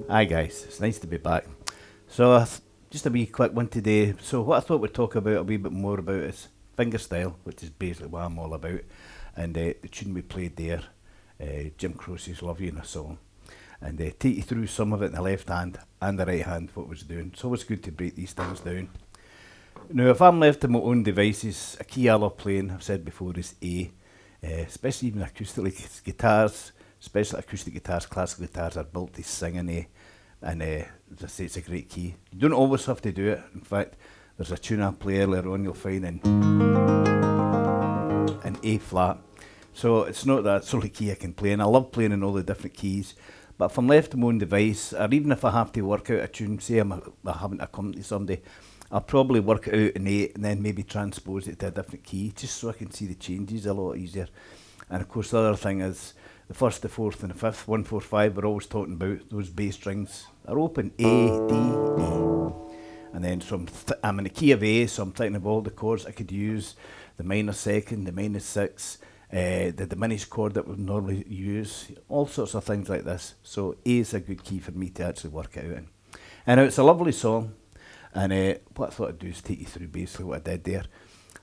Hi guys, it's nice to be back. So just a wee quick one today. So what I thought we'd talk about a wee bit more about is fingerstyle, which is basically what I'm all about, and the tune we played there, Jim Croce's Love You in a Song, and take you through some of it in the left hand and the right hand, what was doing. It's always good to break these things down. Now if I'm left to my own devices, a key I love playing, I've said before, is A, especially even acoustic guitars, especially acoustic guitars, classical guitars are built to sing in A. And as I say, it's a great key. You don't always have to do it. In fact, there's a tune I play earlier on you'll find in A flat. So it's not that solely key I can play, and I love playing in all the different keys. But if I'm left to my own device, or even if I have to work out a tune, say I'm having to accompany somebody, I'll probably work it out in A and then maybe transpose it to a different key, just so I can see the changes a lot easier. And of course the other thing is, the first, the fourth and the fifth, 1, 4, 5, we're always talking about those bass strings are open, A, D, E. And then I'm in the key of A, so I'm thinking of all the chords I could use, the minor second, the minor sixth, the diminished chord that we normally use, all sorts of things like this. So A is a good key for me to actually work it out in. And it's a lovely song, and what I thought I'd do is take you through basically what I did there.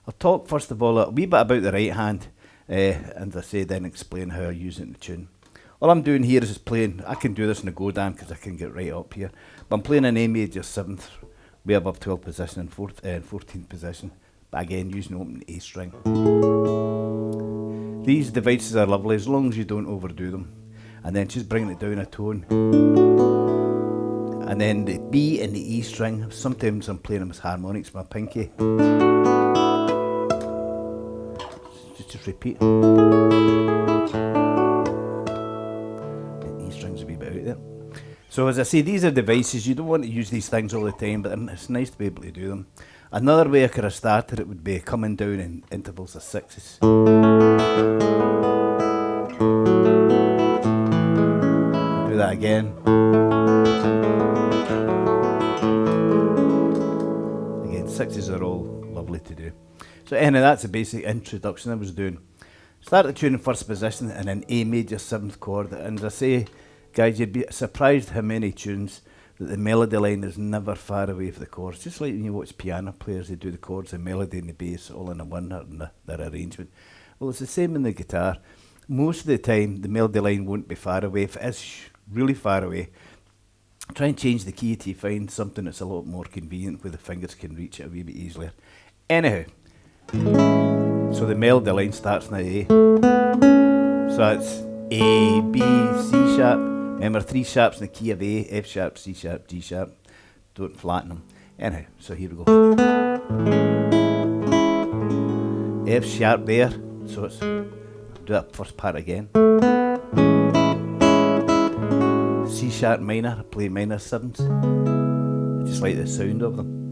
I'll talk first of all a wee bit about the right hand, and as I say, then explain how I use it in the tune. All I'm doing here is just playing. I can do this in a go down because I can get right up here, but I'm playing an A major 7th, way above 12th position and 14th position, but again using open A string. These devices are lovely as long as you don't overdo them, and then just bringing it down a tone, and then the B and the E string. Sometimes I'm playing them as harmonics with my pinky. Just repeat. The E string's a wee bit out there. So as I say, these are devices. You don't want to use these things all the time, but it's nice to be able to do them. Another way I could have started it would be coming down in intervals of sixes. Do that again. Again, sixes are all lovely to do. So anyway, that's a basic introduction I was doing. Start the tune in first position in an A major 7th chord, and as I say, guys, you'd be surprised how many tunes that the melody line is never far away from the chords. Just like when you watch piano players, they do the chords, the melody and the bass all in a one in their arrangement. Well, it's the same in the guitar. Most of the time, the melody line won't be far away. If it is really far away, try and change the key till you find something that's a lot more convenient where the fingers can reach it a wee bit easier. Anyhow, so the melody line starts in A. So it's A, B, C sharp. Remember, 3 sharps in the key of A, F sharp, C sharp, G sharp. Don't flatten them. Anyhow, so here we go. F sharp there. So it's, do that first part again. C sharp minor, play minor 7s. I just like the sound of them.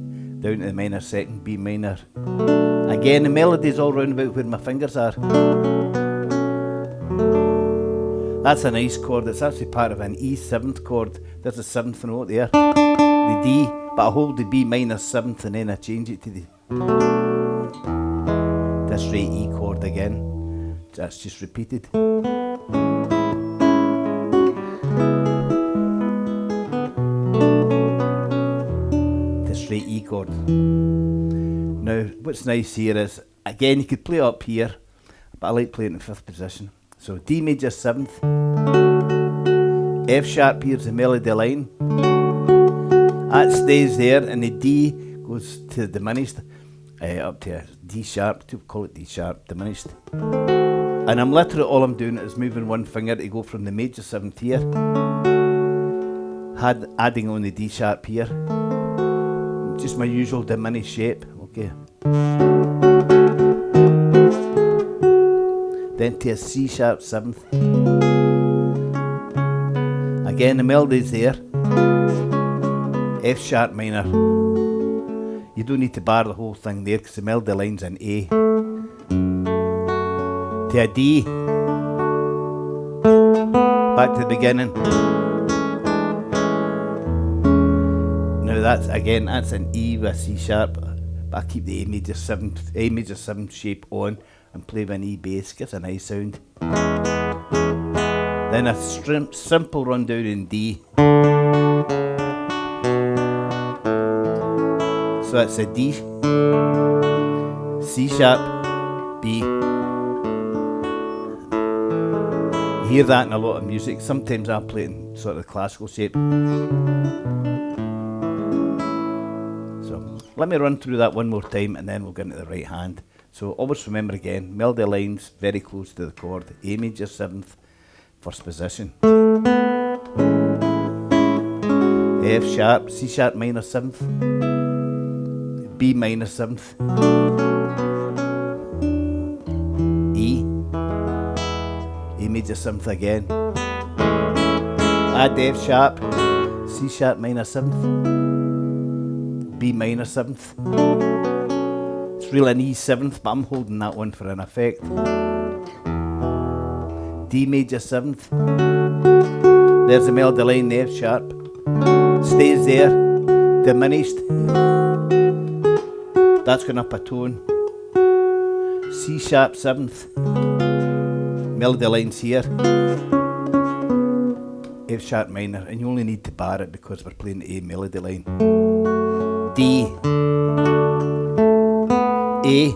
Down to the minor second, B minor. Again, the melody's all round about where my fingers are. That's a nice chord. It's actually part of an E 7th chord. There's a 7th note there. The D, but I hold the B minor 7th and then I change it to this straight E chord again. That's just repeated. The straight E chord. Now, what's nice here is, again, you could play up here, but I like playing in 5th position. So D major 7th, F sharp here's the melody line, that stays there, and the D goes to diminished, up to a D sharp, to call it D sharp, diminished. And I'm literally, all I'm doing is moving one finger to go from the major 7th here, adding on the D sharp here, just my usual diminished shape, okay. Then to a C sharp 7th. Again, the melody's there. F sharp minor. You don't need to bar the whole thing there because the melody line's in A. To a D. Back to the beginning. Now that's an E with a C sharp. But I keep the A major 7th shape on and play with an E bass. Gives a nice sound. Then a simple rundown in D. So that's a D, C sharp, B. You hear that in a lot of music. Sometimes I play it in sort of classical shape. So let me run through that one more time and then we'll get into the right hand. So always remember again, melody lines very close to the chord. A major 7th, first position. F sharp, C sharp minor 7th. B minor 7th, E, A major 7th again, add F sharp, C sharp minor 7th, B minor 7th, it's really an E 7th but I'm holding that one for an effect, D major 7th, there's the melody line, the F sharp, stays there, diminished. That's going up a tone. C sharp 7th. Melody lines here. F sharp minor. And you only need to bar it because we're playing the A melody line. D. A.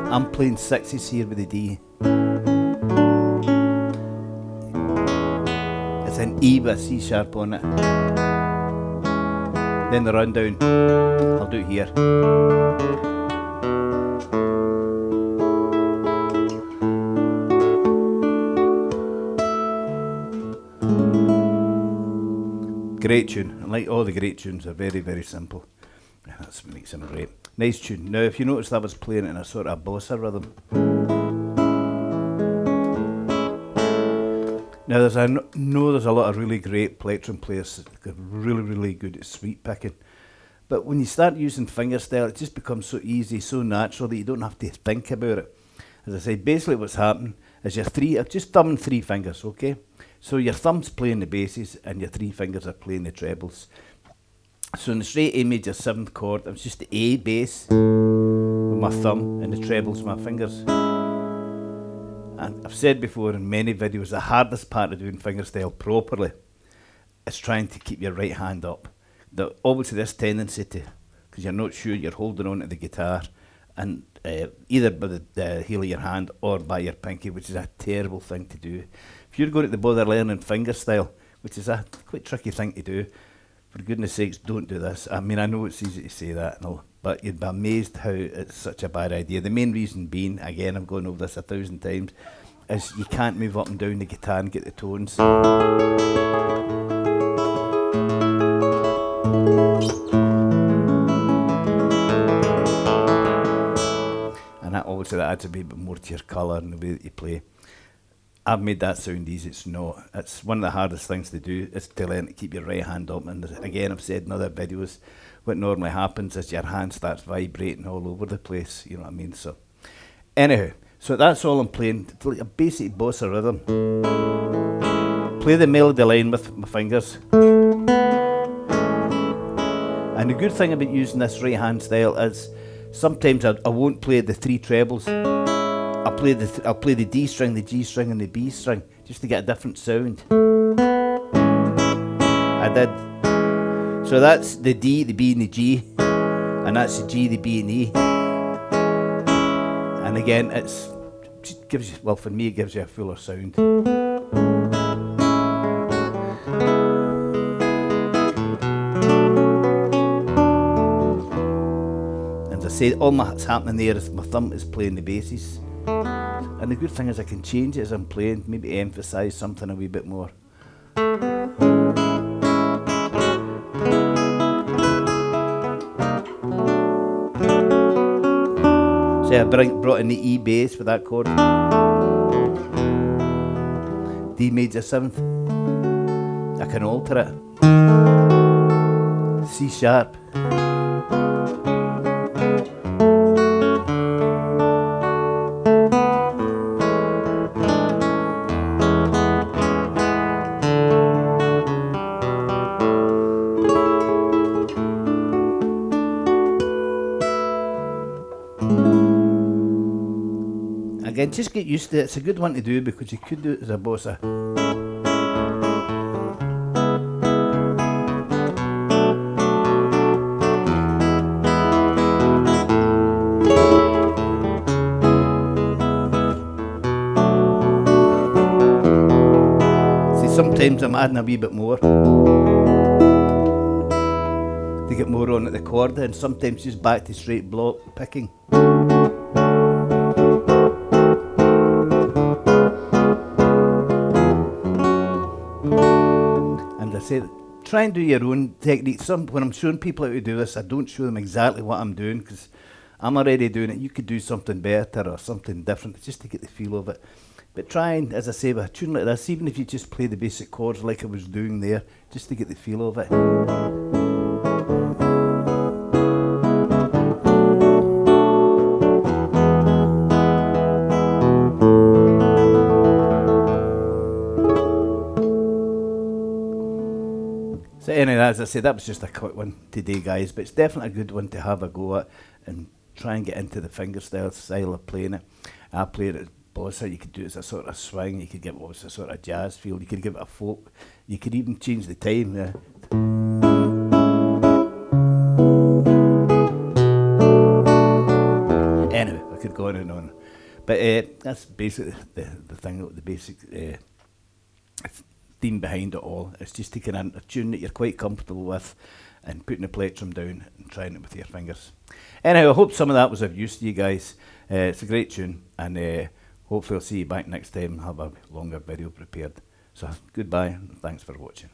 I'm playing 6s here with the D. It's an E with a C sharp on it. Then the rundown, I'll do it here. Great tune, and like all the great tunes are very, very simple. That makes them great. Nice tune. Now if you notice I was playing it in a sort of bossa rhythm. Now there's a lot of really great plectrum players that are really good at sweep picking. But when you start using fingerstyle, it just becomes so easy, so natural that you don't have to think about it. As I say, basically what's happening is I'm just thumbing 3 fingers, okay? So your thumb's playing the basses and your 3 fingers are playing the trebles. So in the straight A major 7th chord, it's just the A bass with my thumb and the trebles with my fingers. And I've said before in many videos, the hardest part of doing fingerstyle properly is trying to keep your right hand up. Obviously this tendency to, because you're not sure, you're holding on to the guitar, and either by the heel of your hand or by your pinky, which is a terrible thing to do. If you're going to bother learning fingerstyle, which is a quite tricky thing to do, for goodness sakes, don't do this. I mean, I know it's easy to say that and all, but you'd be amazed how it's such a bad idea. The main reason being, again, I'm going over this 1,000 times, is you can't move up and down the guitar and get the tones. And that obviously that adds a bit more to your colour and the way that you play. I've made that sound easy, it's not. It's one of the hardest things to do, is to learn to keep your right hand up. And again, I've said in other videos, what normally happens is your hand starts vibrating all over the place, you know what I mean? So, anyhow, so that's all I'm playing, a basic bossa rhythm. Play the melody line with my fingers. And the good thing about using this right hand style is sometimes I won't play the 3 trebles. I'll play the D string, the G string and the B string just to get a different sound. I did. So that's the D, the B and the G, and that's the G, the B and E. And again, it gives you, well, for me it gives you a fuller sound. say, all that's happening there is my thumb is playing the basses. And the good thing is I can change it as I'm playing, maybe emphasise something a wee bit more. Say I brought in the E bass with that chord. D major 7th. I can alter it. C sharp. Again, just get used to it. It's a good one to do because you could do it as a bossa. See, sometimes I'm adding a wee bit more to get more on at the chord, and sometimes just back to straight block picking. And I say, try and do your own technique. When I'm showing people how to do this, I don't show them exactly what I'm doing because I'm already doing it. You could do something better or something different just to get the feel of it. But try and, as I say, with a tune like this, even if you just play the basic chords like I was doing there, just to get the feel of it. So anyway, as I say, that was just a quick one today, guys, but it's definitely a good one to have a go at and try and get into the style of playing it. I played it as bossa. You could do it as a sort of swing, you could give it a sort of jazz feel, you could give it a folk, you could even change the time. Anyway, I could go on and on. But that's basically the thing, the basic theme behind it all. It's just taking a tune that you're quite comfortable with and putting the plectrum down and trying it with your fingers. Anyway, I hope some of that was of use to you guys. It's a great tune, and hopefully I'll see you back next time and have a longer video prepared. So goodbye and thanks for watching.